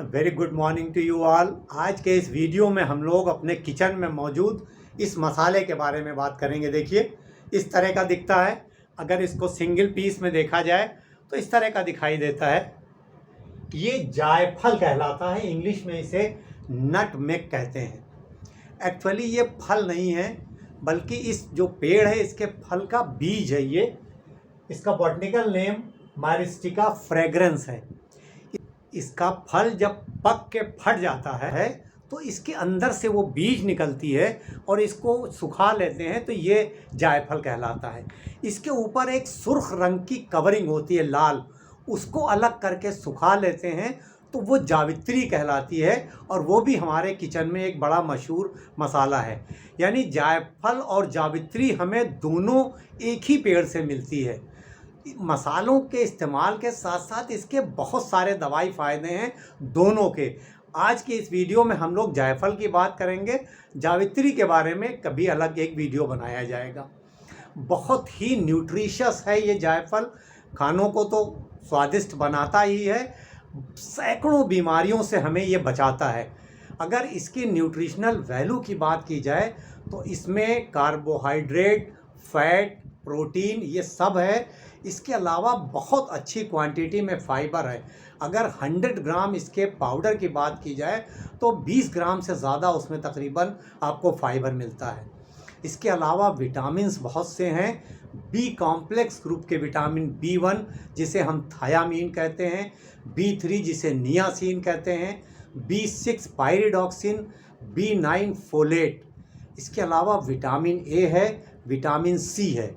Very good morning to you all. आज के इस वीडियो में हम लोग अपने किचन में मौजूद इस मसाले के बारे में बात करेंगे। देखिए इस तरह का दिखता है। अगर इसको सिंगल पीस में देखा जाए तो इस तरह का दिखाई देता है। ये जायफल कहलाता है, इंग्लिश में इसे नटमेग कहते हैं। एक्चुअली ये फल नहीं है, बल्कि इस जो पेड़ है इसके फल का बीज है। ये इसका बॉटनिकल नेम मायरिस्टिका फ्रेग्रेंस है। इसका फल जब पक के फट जाता है तो इसके अंदर से वो बीज निकलती है और इसको सुखा लेते हैं तो ये जायफल कहलाता है। इसके ऊपर एक सुर्ख रंग की कवरिंग होती है लाल, उसको अलग करके सुखा लेते हैं तो वो जावित्री कहलाती है। और वो भी हमारे किचन में एक बड़ा मशहूर मसाला है। यानी जायफल और जावित्री हमें दोनों एक ही पेड़ से मिलती है। मसालों के इस्तेमाल के साथ साथ इसके बहुत सारे दवाई फ़ायदे हैं दोनों के। आज की इस वीडियो में हम लोग जायफल की बात करेंगे, जावित्री के बारे में कभी अलग एक वीडियो बनाया जाएगा। बहुत ही न्यूट्रिशियस है ये जायफल, खानों को तो स्वादिष्ट बनाता ही है, सैकड़ों बीमारियों से हमें ये बचाता है। अगर इसकी न्यूट्रिशनल वैल्यू की बात की जाए तो इसमें कार्बोहाइड्रेट, फैट, प्रोटीन ये सब है। इसके अलावा बहुत अच्छी क्वांटिटी में फाइबर है। अगर 100 ग्राम इसके पाउडर की बात की जाए तो 20 ग्राम से ज़्यादा उसमें तकरीबन आपको फाइबर मिलता है। इसके अलावा विटामिन्स बहुत से हैं। बी कॉम्प्लेक्स ग्रुप के विटामिन B1 जिसे हम थायामीन कहते हैं, B3 जिसे नियासिन कहते हैं, B6 पायरिडॉक्सिन, B9 फोलेट। इसके अलावा विटामिन ए है, विटामिन सी है।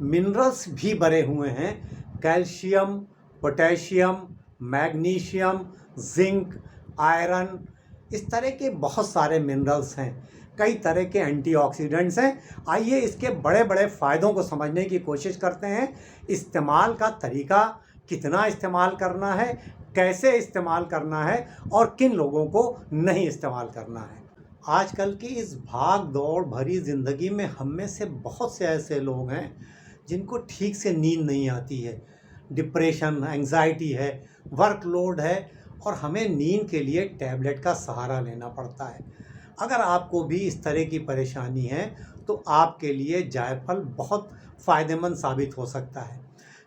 मिनरल्स भी भरे हुए हैं, calcium, potassium, magnesium, zinc, iron, इस तरह के बहुत सारे मिनरल्स हैं। कई तरह के एंटीऑक्सीडेंट्स हैं। आइए इसके बड़े बड़े फ़ायदों को समझने की कोशिश करते हैं। इस्तेमाल का तरीका, कितना इस्तेमाल करना है, कैसे इस्तेमाल करना है और किन लोगों को नहीं इस्तेमाल करना है। आजकल की इस भाग दौड़ भरी ज़िंदगी में हम में से बहुत से ऐसे लोग हैं जिनको ठीक से नींद नहीं आती है, डिप्रेशन, एंजाइटी है, वर्कलोड है और हमें नींद के लिए टैबलेट का सहारा लेना पड़ता है। अगर आपको भी इस तरह की परेशानी है तो आपके लिए जायफल बहुत फ़ायदेमंद साबित हो सकता है।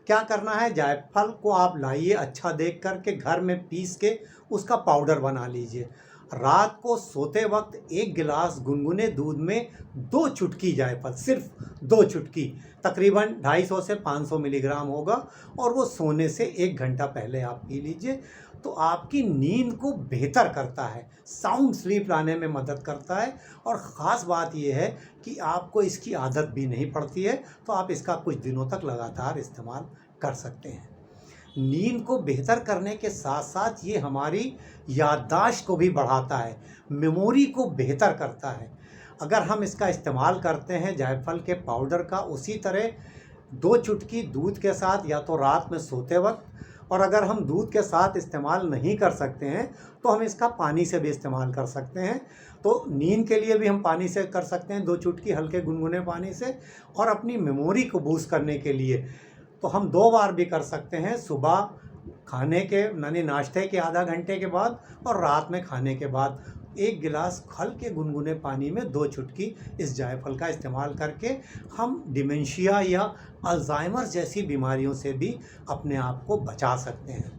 क्या करना है, जायफल को आप लाइए, अच्छा देख कर के घर में पीस के उसका पाउडर बना लीजिए। रात को सोते वक्त 1 गिलास गुनगुने दूध में 2 चुटकी जायफल, सिर्फ 2 चुटकी, तकरीबन 250 से 500 मिलीग्राम होगा, और वो सोने से 1 घंटा पहले आप पी लीजिए तो आपकी नींद को बेहतर करता है, साउंड स्लीप लाने में मदद करता है। और ख़ास बात यह है कि आपको इसकी आदत भी नहीं पड़ती है तो आप इसका कुछ दिनों तक लगातार इस्तेमाल कर सकते हैं। नींद को बेहतर करने के साथ साथ ये हमारी याददाश्त को भी बढ़ाता है, मेमोरी को बेहतर करता है। अगर हम इसका इस्तेमाल करते हैं जायफल के पाउडर का उसी तरह 2 चुटकी दूध के साथ, या तो रात में सोते वक्त, और अगर हम दूध के साथ इस्तेमाल नहीं कर सकते हैं तो हम इसका पानी से भी इस्तेमाल कर सकते हैं। तो नींद के लिए भी हम पानी से कर सकते हैं, 2 चुटकी हल्के गुनगुने पानी से। और अपनी मेमोरी को बूस्ट करने के लिए तो हम 2 बार भी कर सकते हैं, सुबह खाने के यानी नाश्ते के आधा घंटे के बाद और रात में खाने के बाद 1 गिलास हल्के गुनगुने पानी में 2 चुटकी इस जायफल का इस्तेमाल करके हम डिमेंशिया या अल्जाइमर जैसी बीमारियों से भी अपने आप को बचा सकते हैं।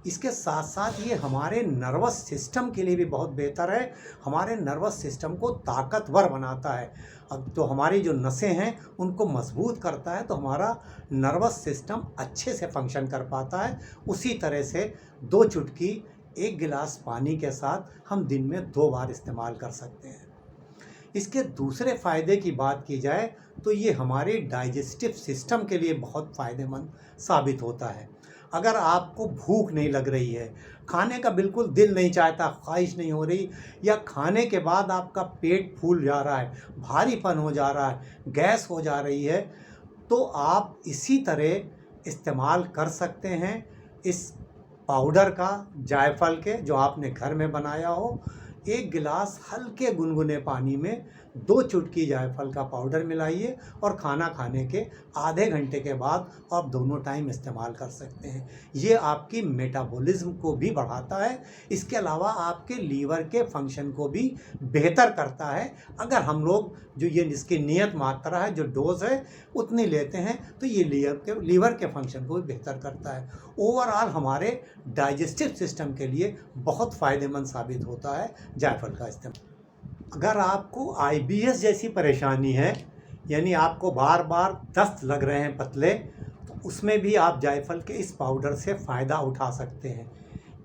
इसके साथ साथ ये हमारे नर्वस सिस्टम के लिए भी बहुत बेहतर है, हमारे नर्वस सिस्टम को ताकतवर बनाता है। अब तो हमारी जो नसें हैं उनको मजबूत करता है तो हमारा नर्वस सिस्टम अच्छे से फंक्शन कर पाता है। उसी तरह से 2 चुटकी 1 गिलास पानी के साथ हम दिन में 2 बार इस्तेमाल कर सकते हैं। इसके दूसरे फ़ायदे की बात की जाए तो ये हमारे डाइजेस्टिव सिस्टम के लिए बहुत फ़ायदेमंद साबित होता है। अगर आपको भूख नहीं लग रही है, खाने का बिल्कुल दिल नहीं चाहता, ख्वाहिश नहीं हो रही, या खाने के बाद आपका पेट फूल जा रहा है, भारीपन हो जा रहा है, गैस हो जा रही है, तो आप इसी तरह इस्तेमाल कर सकते हैं इस पाउडर का, जायफल के, जो आपने घर में बनाया हो। 1 गिलास हल्के गुनगुने पानी में 2 चुटकी जायफल का पाउडर मिलाइए और खाना खाने के आधे घंटे के बाद आप दोनों टाइम इस्तेमाल कर सकते हैं। ये आपकी मेटाबॉलिज्म को भी बढ़ाता है, इसके अलावा आपके लीवर के फंक्शन को भी बेहतर करता है। अगर हम लोग जो ये इसकी नियत मात्रा है, जो डोज है, उतनी लेते हैं तो ये लीवर के फंक्शन को भी बेहतर करता है। ओवरऑल हमारे डाइजेस्टिव सिस्टम के लिए बहुत फ़ायदेमंद साबित होता है जायफल का इस्तेमाल। अगर आपको आईबीएस जैसी परेशानी है, यानी आपको बार बार दस्त लग रहे हैं पतले, तो उसमें भी आप जायफल के इस पाउडर से फ़ायदा उठा सकते हैं।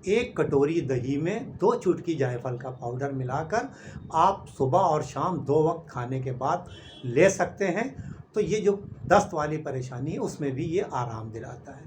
1 कटोरी दही में 2 चुटकी जायफल का पाउडर मिलाकर आप सुबह और शाम 2 वक्त खाने के बाद ले सकते हैं, तो ये जो दस्त वाली परेशानी है उसमें भी ये आराम दिलाता है।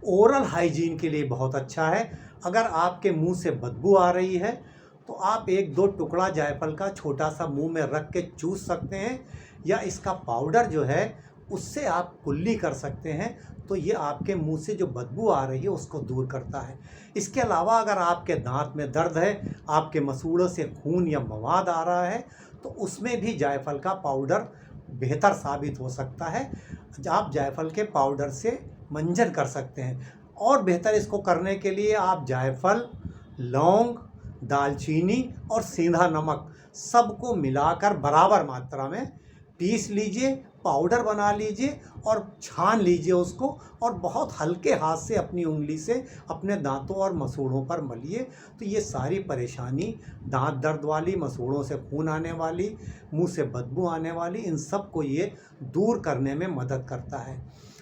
ओरल हाइजीन के लिए बहुत अच्छा है। अगर आपके मुंह से बदबू आ रही है तो आप 1-2 टुकड़ा जायफल का छोटा सा मुंह में रख के चूस सकते हैं, या इसका पाउडर जो है उससे आप कुल्ली कर सकते हैं, तो ये आपके मुंह से जो बदबू आ रही है उसको दूर करता है। इसके अलावा अगर आपके दांत में दर्द है, आपके मसूड़ों से खून या मवाद आ रहा है, तो उसमें भी जायफल का पाउडर बेहतर साबित हो सकता है। आप जायफल के पाउडर से मंजन कर सकते हैं, और बेहतर इसको करने के लिए आप जायफल, लौंग, दालचीनी और सेंधा नमक सबको मिलाकर बराबर मात्रा में पीस लीजिए, पाउडर बना लीजिए और छान लीजिए उसको, और बहुत हल्के हाथ से अपनी उंगली से अपने दांतों और मसूड़ों पर मलिए। तो ये सारी परेशानी, दांत दर्द वाली, मसूड़ों से खून आने वाली, मुंह से बदबू आने वाली, इन सब को ये दूर करने में मदद करता है।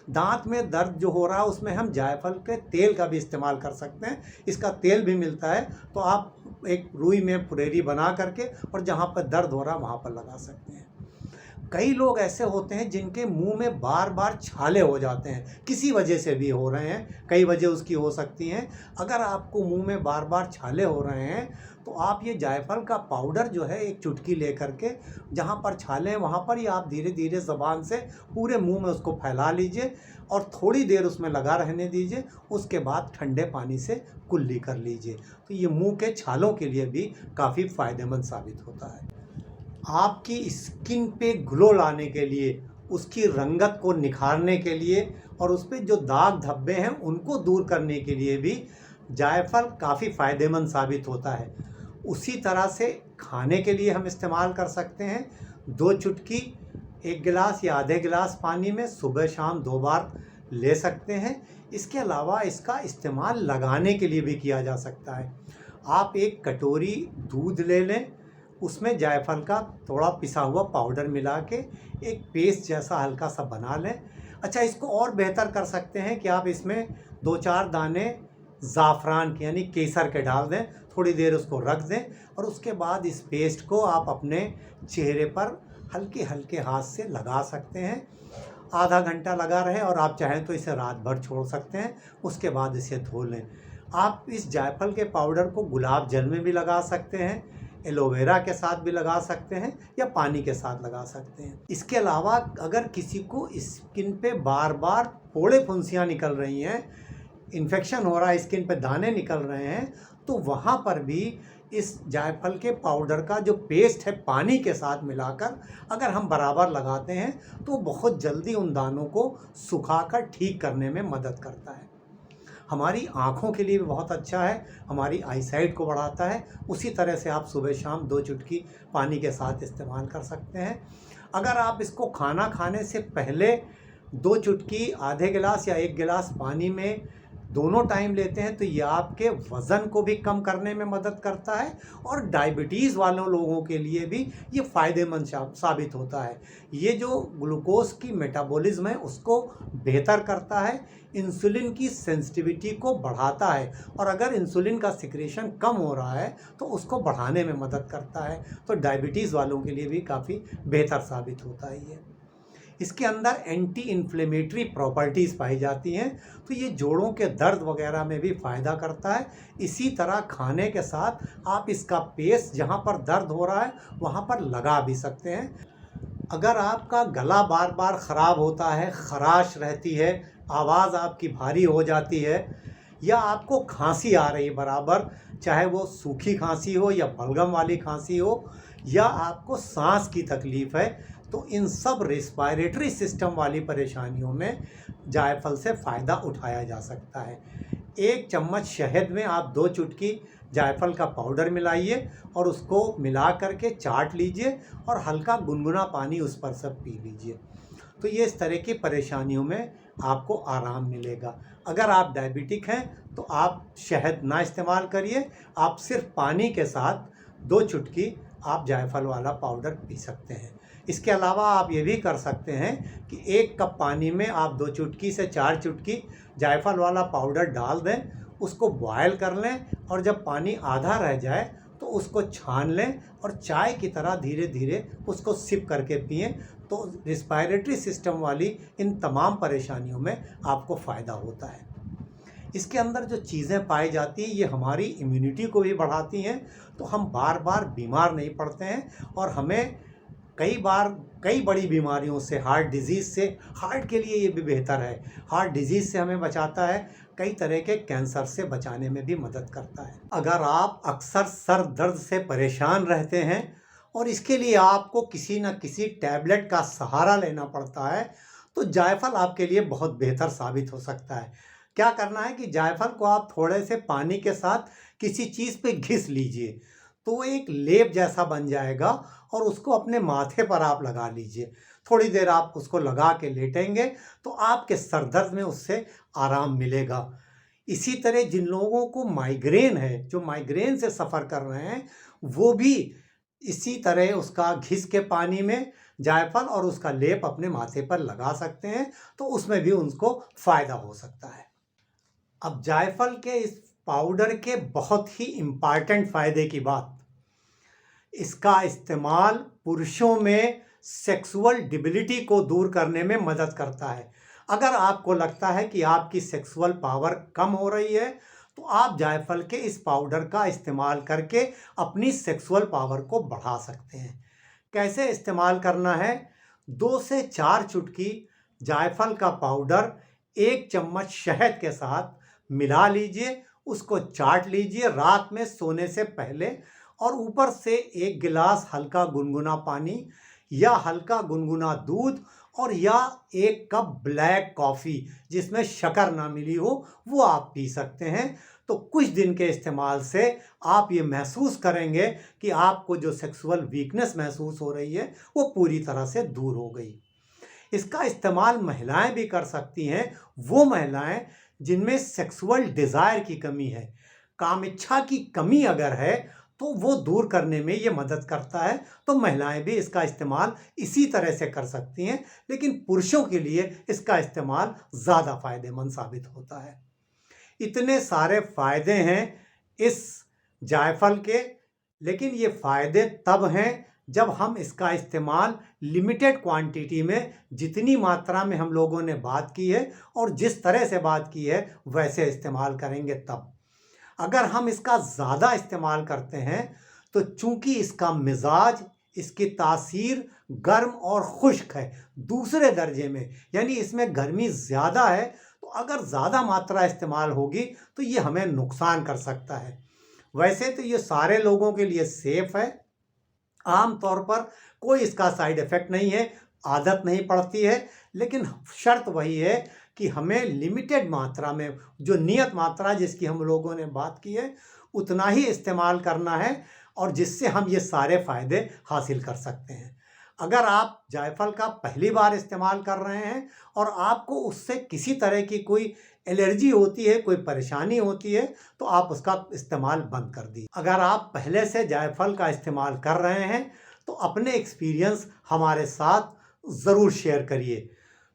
दांत में दर्द जो हो रहा है उसमें हम जायफल के तेल का भी इस्तेमाल कर सकते हैं। इसका तेल भी मिलता है, तो आप एक रुई में फुरेरी बना करके और जहाँ पर दर्द हो रहा है वहाँ पर लगा सकते हैं। कई लोग ऐसे होते हैं जिनके मुंह में बार बार छाले हो जाते हैं, किसी वजह से भी हो रहे हैं, कई वजह उसकी हो सकती हैं। अगर आपको मुंह में बार बार छाले हो रहे हैं तो आप ये जायफल का पाउडर जो है 1 चुटकी लेकर के जहाँ पर छाले हैं वहाँ पर ही आप धीरे धीरे ज़बान से पूरे मुंह में उसको फैला लीजिए और थोड़ी देर उसमें लगा रहने दीजिए। उसके बाद ठंडे पानी से कुल्ली कर लीजिए, तो ये मुंह के छालों के लिए भी काफ़ी फ़ायदेमंद साबित होता है। आपकी स्किन पे ग्लो लाने के लिए, उसकी रंगत को निखारने के लिए और उस पर जो दाग धब्बे हैं उनको दूर करने के लिए भी जायफल काफ़ी फ़ायदेमंद साबित होता है। उसी तरह से खाने के लिए हम इस्तेमाल कर सकते हैं। 2 चुटकी 1 गिलास या आधे गिलास पानी में सुबह शाम 2 बार ले सकते हैं। इसके अलावा इसका इस्तेमाल लगाने के लिए भी किया जा सकता है। आप 1 कटोरी दूध ले लें, उसमें जायफल का थोड़ा पिसा हुआ पाउडर मिला के एक पेस्ट जैसा हल्का सा बना लें। अच्छा, इसको और बेहतर कर सकते हैं कि आप इसमें 2-4 दाने ज़ाफ़रान के यानी केसर के डाल दें, थोड़ी देर उसको रख दें और उसके बाद इस पेस्ट को आप अपने चेहरे पर हल्के हल्के हाथ से लगा सकते हैं। आधा घंटा लगा रहे और आप चाहें तो इसे रात भर छोड़ सकते हैं, उसके बाद इसे धो लें। आप इस जायफल के पाउडर को गुलाब जल में भी लगा सकते हैं, एलोवेरा के साथ भी लगा सकते हैं या पानी के साथ लगा सकते हैं। इसके अलावा अगर किसी को स्किन पे बार बार फोड़े फुंसियाँ निकल रही हैं, इन्फेक्शन हो रहा है, स्किन पे दाने निकल रहे हैं, तो वहाँ पर भी इस जायफल के पाउडर का जो पेस्ट है पानी के साथ मिलाकर अगर हम बराबर लगाते हैं तो बहुत जल्दी उन दानों को सुखाकर ठीक करने में मदद करता है। हमारी आँखों के लिए भी बहुत अच्छा है, हमारी आईसाइट को बढ़ाता है। उसी तरह से आप सुबह शाम 2 चुटकी पानी के साथ इस्तेमाल कर सकते हैं। अगर आप इसको खाना खाने से पहले 2 चुटकी आधे गिलास या 1 गिलास पानी में दोनों टाइम लेते हैं तो ये आपके वज़न को भी कम करने में मदद करता है और डायबिटीज़ वालों लोगों के लिए भी ये फ़ायदेमंद साबित होता है। ये जो ग्लूकोज की मेटाबॉलिज्म है उसको बेहतर करता है, इंसुलिन की सेंसिटिविटी को बढ़ाता है और अगर इंसुलिन का सिक्रेशन कम हो रहा है तो उसको बढ़ाने में मदद करता है। तो डायबिटीज़ वालों के लिए भी काफ़ी बेहतर साबित होता है ये। इसके अंदर एंटी इन्फ्लेमेटरी प्रॉपर्टीज़ पाई जाती हैं, तो ये जोड़ों के दर्द वगैरह में भी फ़ायदा करता है। इसी तरह खाने के साथ आप इसका पेस्ट जहाँ पर दर्द हो रहा है वहाँ पर लगा भी सकते हैं। अगर आपका गला बार बार ख़राब होता है, ख़राश रहती है, आवाज़ आपकी भारी हो जाती है या आपको खांसी आ रही बराबर, चाहे वो सूखी खांसी हो या बलगम वाली खांसी हो या आपको सांस की तकलीफ़ है, तो इन सब रेस्पिरेटरी सिस्टम वाली परेशानियों में जायफल से फ़ायदा उठाया जा सकता है। 1 चम्मच शहद में आप 2 चुटकी जायफल का पाउडर मिलाइए और उसको मिला करके चाट लीजिए और हल्का गुनगुना पानी उस पर से पी लीजिए। तो ये इस तरह की परेशानियों में आपको आराम मिलेगा। अगर आप डायबिटिक हैं तो आप शहद ना इस्तेमाल करिए, आप सिर्फ पानी के साथ 2 चुटकी आप जायफल वाला पाउडर पी सकते हैं। इसके अलावा आप ये भी कर सकते हैं कि 1 कप पानी में आप 2 चुटकी से 4 चुटकी जायफल वाला पाउडर डाल दें, उसको बॉयल कर लें और जब पानी आधा रह जाए तो उसको छान लें और चाय की तरह धीरे धीरे उसको सिप करके पिएं। तो रिस्पायरेटरी सिस्टम वाली इन तमाम परेशानियों में आपको फ़ायदा होता है। इसके अंदर जो चीज़ें पाई जाती हैं ये हमारी इम्यूनिटी को भी बढ़ाती हैं, तो हम बार बार बीमार नहीं पड़ते हैं और हमें कई बड़ी बीमारियों से, हार्ट डिजीज़ से, हार्ट के लिए ये भी बेहतर है, हार्ट डिजीज़ से हमें बचाता है, कई तरह के कैंसर से बचाने में भी मदद करता है। अगर आप अक्सर सर दर्द से परेशान रहते हैं और इसके लिए आपको किसी न किसी टैबलेट का सहारा लेना पड़ता है, तो जायफल आपके लिए बहुत बेहतर साबित हो सकता है। क्या करना है कि जायफल को आप थोड़े से पानी के साथ किसी चीज़ पे घिस लीजिए, तो वो एक लेप जैसा बन जाएगा और उसको अपने माथे पर आप लगा लीजिए। थोड़ी देर आप उसको लगा के लेटेंगे तो आपके सर दर्द में उससे आराम मिलेगा। इसी तरह जिन लोगों को माइग्रेन है, जो माइग्रेन से सफ़र कर रहे हैं, वो भी इसी तरह उसका घिस के पानी में जायफल और उसका लेप अपने माथे पर लगा सकते हैं, तो उसमें भी उनको फ़ायदा हो सकता है। अब जायफल के इस पाउडर के बहुत ही इम्पॉर्टेंट फ़ायदे की बात, इसका इस्तेमाल पुरुषों में सेक्सुअल डिबिलिटी को दूर करने में मदद करता है। अगर आपको लगता है कि आपकी सेक्सुअल पावर कम हो रही है, तो आप जायफल के इस पाउडर का इस्तेमाल करके अपनी सेक्सुअल पावर को बढ़ा सकते हैं। कैसे इस्तेमाल करना है? 2 से 4 चुटकी जायफल का पाउडर 1 चम्मच शहद के साथ मिला लीजिए, उसको चाट लीजिए रात में सोने से पहले और ऊपर से 1 गिलास हल्का गुनगुना पानी या हल्का गुनगुना दूध और या 1 कप ब्लैक कॉफ़ी जिसमें शक्कर ना मिली हो, वो आप पी सकते हैं। तो कुछ दिन के इस्तेमाल से आप ये महसूस करेंगे कि आपको जो सेक्सुअल वीकनेस महसूस हो रही है वो पूरी तरह से दूर हो गई। इसका इस्तेमाल महिलाएं भी कर सकती हैं, वो महिलाएं जिनमें सेक्सुअल डिज़ायर की कमी है, काम इच्छा की कमी अगर है तो वो दूर करने में ये मदद करता है। तो महिलाएं भी इसका इस्तेमाल इसी तरह से कर सकती हैं, लेकिन पुरुषों के लिए इसका इस्तेमाल ज़्यादा फ़ायदेमंद साबित होता है। इतने सारे फ़ायदे हैं इस जायफल के, लेकिन ये फ़ायदे तब हैं जब हम इसका इस्तेमाल लिमिटेड क्वांटिटी में, जितनी मात्रा में हम लोगों ने बात की है और जिस तरह से बात की है वैसे इस्तेमाल करेंगे तब। अगर हम इसका ज़्यादा इस्तेमाल करते हैं तो चूंकि इसका मिजाज, इसकी तासीर गर्म और खुश्क है, दूसरे दर्जे में, यानी इसमें गर्मी ज़्यादा है, तो अगर ज़्यादा मात्रा इस्तेमाल होगी तो ये हमें नुकसान कर सकता है। वैसे तो ये सारे लोगों के लिए सेफ़ है, आम तौर पर कोई इसका साइड इफ़ेक्ट नहीं है, आदत नहीं पड़ती है, लेकिन शर्त वही है कि हमें लिमिटेड मात्रा में, जो नियत मात्रा जिसकी हम लोगों ने बात की है, उतना ही इस्तेमाल करना है और जिससे हम ये सारे फ़ायदे हासिल कर सकते हैं। अगर आप जायफल का पहली बार इस्तेमाल कर रहे हैं और आपको उससे किसी तरह की कोई एलर्जी होती है, कोई परेशानी होती है, तो आप उसका इस्तेमाल बंद कर दीजिए। अगर आप पहले से जायफल का इस्तेमाल कर रहे हैं तो अपने एक्सपीरियंस हमारे साथ ज़रूर शेयर करिए।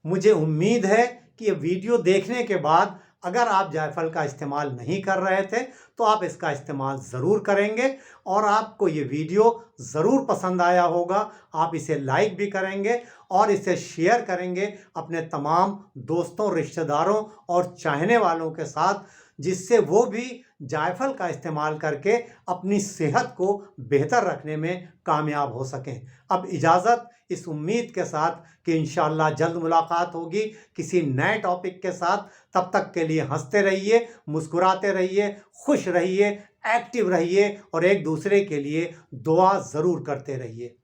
मुझे उम्मीद है कि ये वीडियो देखने के बाद अगर आप जायफल का इस्तेमाल नहीं कर रहे थे तो आप इसका इस्तेमाल ज़रूर करेंगे और आपको ये वीडियो ज़रूर पसंद आया होगा। आप इसे लाइक भी करेंगे और इसे शेयर करेंगे अपने तमाम दोस्तों, रिश्तेदारों और चाहने वालों के साथ, जिससे वो भी जायफल का इस्तेमाल करके अपनी सेहत को बेहतर रखने में कामयाब हो सकें। अब इजाज़त, इस उम्मीद के साथ कि इंशाअल्लाह जल्द मुलाकात होगी किसी नए टॉपिक के साथ। तब तक के लिए हंसते रहिए, मुस्कुराते रहिए, खुश रहिए, एक्टिव रहिए और एक दूसरे के लिए दुआ ज़रूर करते रहिए।